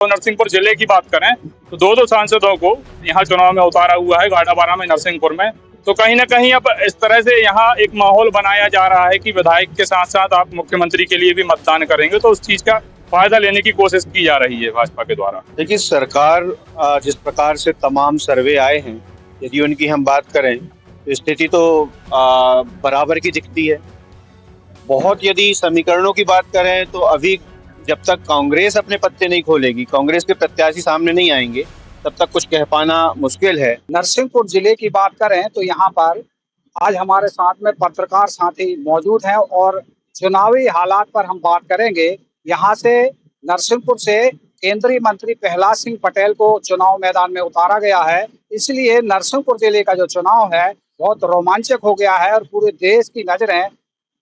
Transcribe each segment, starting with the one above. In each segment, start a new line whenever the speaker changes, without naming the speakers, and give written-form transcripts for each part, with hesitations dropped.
तो नरसिंहपुर जिले की बात करें तो दो सांसदों को यहाँ चुनाव में उतारा हुआ है, गाड़ाबारा में, नरसिंहपुर में। तो कहीं ना कहीं अब इस तरह से यहाँ एक माहौल बनाया जा रहा है कि विधायक के साथ साथ आप मुख्यमंत्री के लिए भी मतदान करेंगे, तो उस चीज का फायदा लेने की कोशिश की जा रही है भाजपा के द्वारा।
देखिए, सरकार जिस प्रकार से तमाम सर्वे आए हैं, यदि उनकी हम बात करें तो स्थिति तो बराबर की दिखती है। बहुत यदि समीकरणों की बात करें तो अभी जब तक कांग्रेस अपने पत्ते नहीं खोलेगी, कांग्रेस के प्रत्याशी सामने नहीं आएंगे, तब तक कुछ कह पाना मुश्किल है।
नरसिंहपुर जिले की बात करें तो यहाँ पर आज हमारे साथ में पत्रकार साथी मौजूद हैं और चुनावी हालात पर हम बात करेंगे। यहाँ से नरसिंहपुर से केंद्रीय मंत्री प्रहलाद सिंह पटेल को चुनाव मैदान में उतारा गया है, इसलिए नरसिंहपुर जिले का जो चुनाव है बहुत रोमांचक हो गया है और पूरे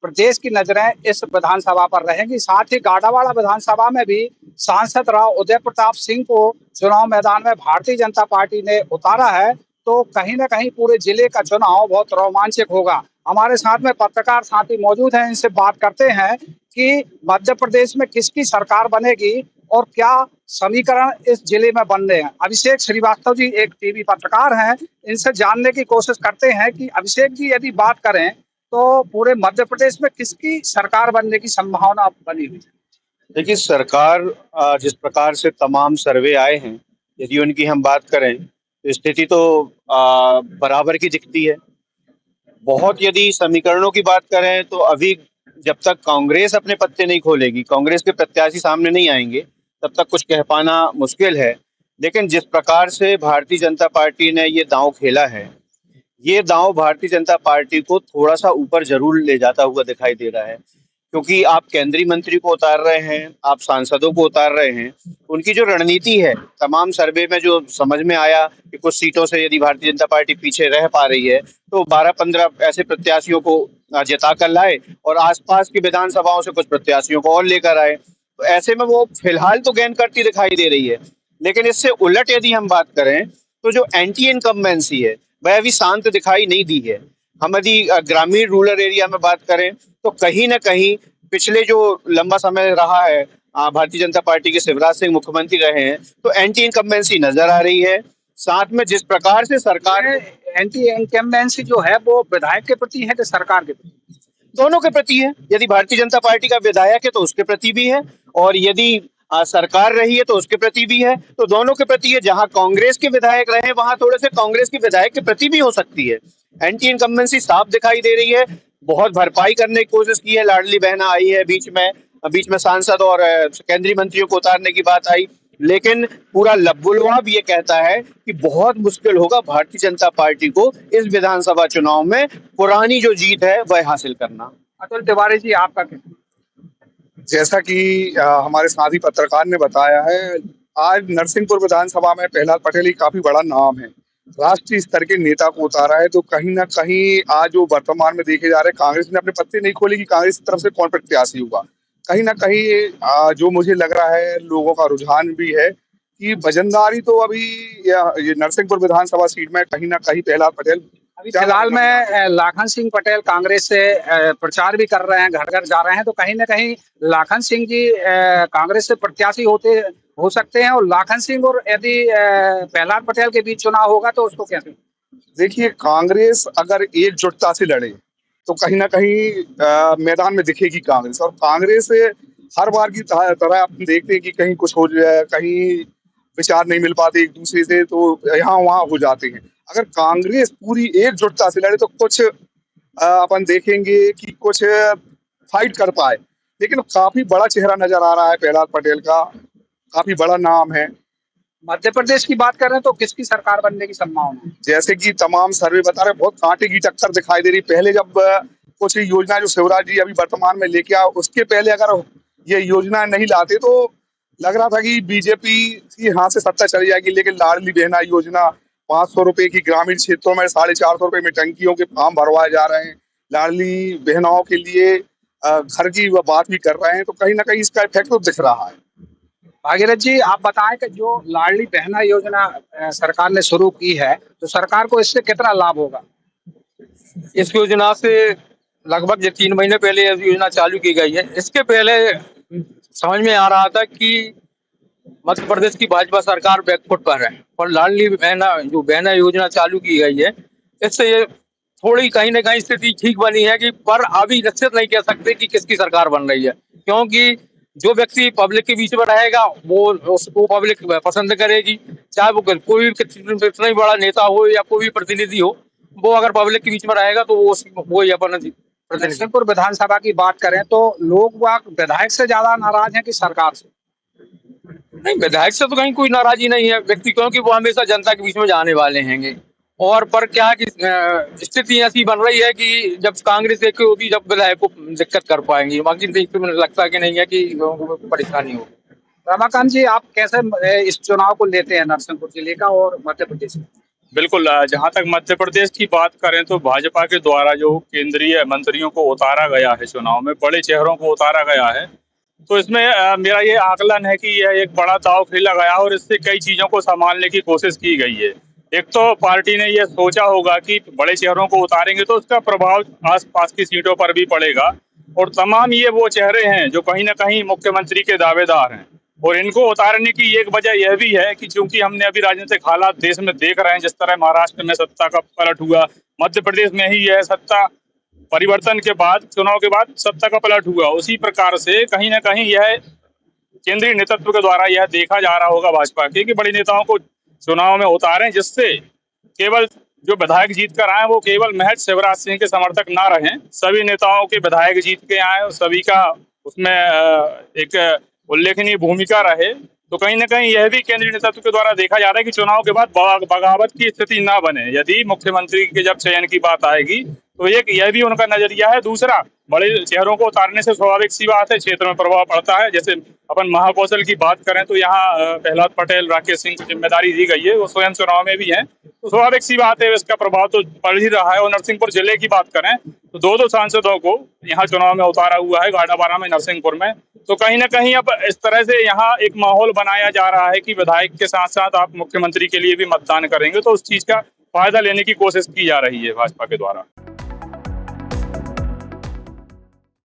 प्रदेश की नजरें इस विधानसभा पर रहेंगी। साथ ही गाड़ावाड़ा विधानसभा में भी सांसद राव उदय प्रताप सिंह को चुनाव मैदान में भारतीय जनता पार्टी ने उतारा है, तो कहीं ना कहीं पूरे जिले का चुनाव बहुत रोमांचक होगा। हमारे साथ में पत्रकार साथी मौजूद हैं, इनसे बात करते हैं कि मध्य प्रदेश में किसकी सरकार बनेगी और क्या समीकरण इस जिले में बन रहे हैं। अभिषेक श्रीवास्तव जी एक टीवी पत्रकार हैं, इनसे जानने की कोशिश करते हैं कि अभिषेक जी, यदि बात करें तो पूरे मध्य प्रदेश में किसकी सरकार बनने की संभावना बनी हुई है?
देखिए, सरकार जिस प्रकार से तमाम सर्वे आए हैं, यदि उनकी हम बात करें तो स्थिति तो बराबर की दिखती है। बहुत यदि समीकरणों की बात करें तो अभी जब तक कांग्रेस अपने पत्ते नहीं खोलेगी, कांग्रेस के प्रत्याशी सामने नहीं आएंगे, तब तक कुछ कह पाना मुश्किल है। लेकिन जिस प्रकार से भारतीय जनता पार्टी ने ये दांव खेला है, ये दांव भारतीय जनता पार्टी को थोड़ा सा ऊपर जरूर ले जाता हुआ दिखाई दे रहा है, क्योंकि आप केंद्रीय मंत्री को उतार रहे हैं, आप सांसदों को उतार रहे हैं। उनकी जो रणनीति है, तमाम सर्वे में जो समझ में आया कि कुछ सीटों से यदि भारतीय जनता पार्टी पीछे रह पा रही है तो 12-15 ऐसे प्रत्याशियों को जिता कर लाए और आसपास की विधानसभाओं से कुछ प्रत्याशियों को और लेकर आए। तो ऐसे में वो फिलहाल तो गेन करती दिखाई दे रही है। लेकिन इससे उलट यदि हम बात करें तो जो एंटी इनकम्बेंसी है वह अभी शांत दिखाई नहीं दी है। हम यदि ग्रामीण रूरल एरिया में बात करें तो कहीं ना कहीं पिछले जो लंबा समय रहा है, भारतीय जनता पार्टी के शिवराज सिंह मुख्यमंत्री रहे हैं, तो एंटी इनकम्बेंसी नजर आ रही है। साथ में जिस प्रकार से सरकार
एंटी इनकम्बेंसी जो है वो विधायक के प्रति है कि सरकार के प्रति?
दोनों के प्रति है। यदि भारतीय जनता पार्टी का विधायक है तो उसके प्रति भी है, और यदि सरकार रही है तो उसके प्रति भी है। तो दोनों के प्रति है। जहां कांग्रेस के विधायक रहे वहां थोड़े से कांग्रेस के विधायक के प्रति भी हो सकती है। एंटी इनकम्बेंसी साफ दिखाई दे रही है। बहुत भरपाई करने की कोशिश की है, लाडली बहना आई है बीच में सांसद और केंद्रीय मंत्रियों को उतारने की बात आई, लेकिन पूरा लबुलवाब ये कहता है कि बहुत मुश्किल होगा भारतीय जनता पार्टी को इस विधानसभा चुनाव में पुरानी जो जीत है वह हासिल करना।
अतुल तिवारी जी, आपका क्या?
जैसा कि हमारे साथी पत्रकार ने बताया है, आज नरसिंहपुर विधानसभा में प्रहलाद पटेल ही काफी बड़ा नाम है, राष्ट्रीय स्तर के नेता को उतारा है। तो कहीं ना कहीं आज जो वर्तमान में देखे जा रहे, कांग्रेस ने अपने पत्ते नहीं खोले कि कांग्रेस की तरफ से कौन प्रत्याशी होगा। कहीं ना कहीं जो मुझे लग रहा है, लोगों का रुझान भी है कि वजनदारी तो अभी ये नरसिंहपुर विधानसभा सीट में कहीं ना कहीं प्रहलाद पटेल।
अभी फिलहाल में लाखन सिंह पटेल कांग्रेस से प्रचार भी कर रहे हैं, घर घर जा रहे हैं, तो कहीं ना कहीं लाखन सिंह जी कांग्रेस से प्रत्याशी हो सकते हैं। और लाखन सिंह और यदि प्रहलाद पटेल के बीच चुनाव होगा तो उसको कैसे?
देखिए, कांग्रेस अगर एकजुटता से लड़े तो कहीं ना कहीं मैदान में दिखेगी कांग्रेस। और कांग्रेस हर बार की तरह आप देखते हैं कि कहीं कुछ हो जाए, कहीं विचार नहीं मिल पाते एक दूसरे से, तो यहाँ वहाँ हो जाते हैं। अगर कांग्रेस पूरी एकजुटता से लड़े तो कुछ अपन देखेंगे कि कुछ फाइट कर पाए। लेकिन काफी बड़ा चेहरा नजर आ रहा है प्रहलाद पटेल का, काफी बड़ा नाम है।
मध्य प्रदेश की बात करें तो किसकी सरकार बनने की संभावना है?
जैसे कि तमाम सर्वे बता रहे, बहुत कांटे की टक्कर दिखाई दे रही। पहले जब कुछ योजना जो शिवराज जी अभी वर्तमान में लेके आए, उसके पहले अगर ये योजना नहीं लाते तो लग रहा था कि बीजेपी की हाथ से सत्ता चली जाएगी। लेकिन लाडली बहना योजना, 500 रुपए की ग्रामीण क्षेत्रों में 450 रुपए में टंकियों के फॉर्म भरवाए जा रहे हैं, लाडली बहनाओं के लिए घर की बात भी कर रहे हैं। तो कहीं ना कहीं इसका इफेक्ट तो दिख रहा है।
भागीरथ जी, आप बताएं कि जो लाडली बहना योजना सरकार ने शुरू की है, तो सरकार को इससे कितना लाभ होगा?
इस योजना से लगभग 3 महीने पहले योजना चालू की गई है। इसके पहले समझ में आ रहा था कि मध्य प्रदेश की भाजपा सरकार बैकफुट पर है और लाडली बहना योजना चालू की गई है, इससे ये थोड़ी कहीं ना कहीं स्थिति ठीक बनी है कि पर अभी निश्चित नहीं कह सकते कि किसकी सरकार बन रही है, क्योंकि जो व्यक्ति पब्लिक के बीच में रहेगा वो उसको पब्लिक पसंद करेगी, चाहे वो कोई भी कितना ही बड़ा नेता हो या कोई भी प्रतिनिधि हो, वो अगर पब्लिक के बीच में रहेगा तो वो ही अपन प्रतिनिधि।
नरसिंहपुर विधानसभा की बात करें तो लोग वाक विधायक से ज्यादा नाराज हैं कि सरकार से?
नहीं, विधायक से तो कहीं कोई नाराजी नहीं है व्यक्ति, क्योंकि वो हमेशा जनता के बीच में जाने वाले हैंगे। और पर क्या है कि स्थिति ऐसी बन रही है कि जब कांग्रेस एक होगी जब विधायक को दिक्कत कर पाएंगी, बाकी देखते मुझे लगता है कि नहीं है कि लोगों को परेशानी हो।
रमाकांत जी, आप कैसे इस चुनाव को लेते हैं नरसिंहपुर जिले का और मध्य प्रदेश का?
बिल्कुल, जहां तक मध्य प्रदेश की बात करें तो भाजपा के द्वारा जो केंद्रीय मंत्रियों को उतारा गया है चुनाव में, बड़े चेहरों को उतारा गया है, तो इसमें मेरा ये आकलन है कि यह एक बड़ा दांव खेला गया और इससे कई चीजों को संभालने की कोशिश की गई है। एक तो पार्टी ने यह सोचा होगा कि बड़े चेहरों को उतारेंगे तो उसका प्रभाव आसपास की सीटों पर भी पड़ेगा, और तमाम ये वो चेहरे हैं जो कहीं ना कहीं मुख्यमंत्री के दावेदार हैं, और इनको उतारने की एक वजह यह भी है कि चूंकि हमने अभी राजनीतिक हालात देश में देख रहे हैं, जिस तरह महाराष्ट्र में सत्ता का पलट हुआ, मध्य प्रदेश में ही यह सत्ता परिवर्तन के बाद, चुनाव के बाद सत्ता का पलट हुआ, उसी प्रकार से कहीं ना कहीं यह केंद्रीय नेतृत्व के द्वारा यह देखा जा रहा होगा भाजपा के कि बड़े नेताओं को चुनाव में उतारें, जिससे केवल जो विधायक जीत कर आए वो केवल महज शिवराज सिंह के समर्थक ना रहें, सभी नेताओं के विधायक जीत के आए और सभी का उसमें एक उल्लेखनीय भूमिका रहे। तो कहीं ना कहीं यह भी केंद्रीय नेतृत्व के द्वारा देखा जा रहा है कि चुनाव के बाद बगावत की स्थिति ना बने। यदि मुख्यमंत्री के जब चयन की बात आएगी तो एक यह भी उनका नजरिया है। दूसरा, बड़े चेहरों को उतारने से स्वाभाविक सी बात है क्षेत्र में प्रभाव पड़ता है। जैसे अपन महाकौशल की बात करें तो यहाँ प्रहलाद पटेल, राकेश सिंह को जिम्मेदारी दी गई है, वो स्वयं चुनाव में भी है, तो स्वाभाविक सी बात है इसका प्रभाव तो पड़ ही रहा है। और नरसिंहपुर जिले की बात करें तो दो सांसदों को यहाँ चुनाव में उतारा हुआ है, गाड़ाबारा में, नरसिंहपुर में। तो कहीं ना कहीं अब इस तरह से यहाँ एक माहौल बनाया जा रहा है कि विधायक के साथ साथ आप मुख्यमंत्री के लिए भी मतदान करेंगे, तो उस चीज का फायदा लेने की कोशिश की जा रही है भाजपा के द्वारा।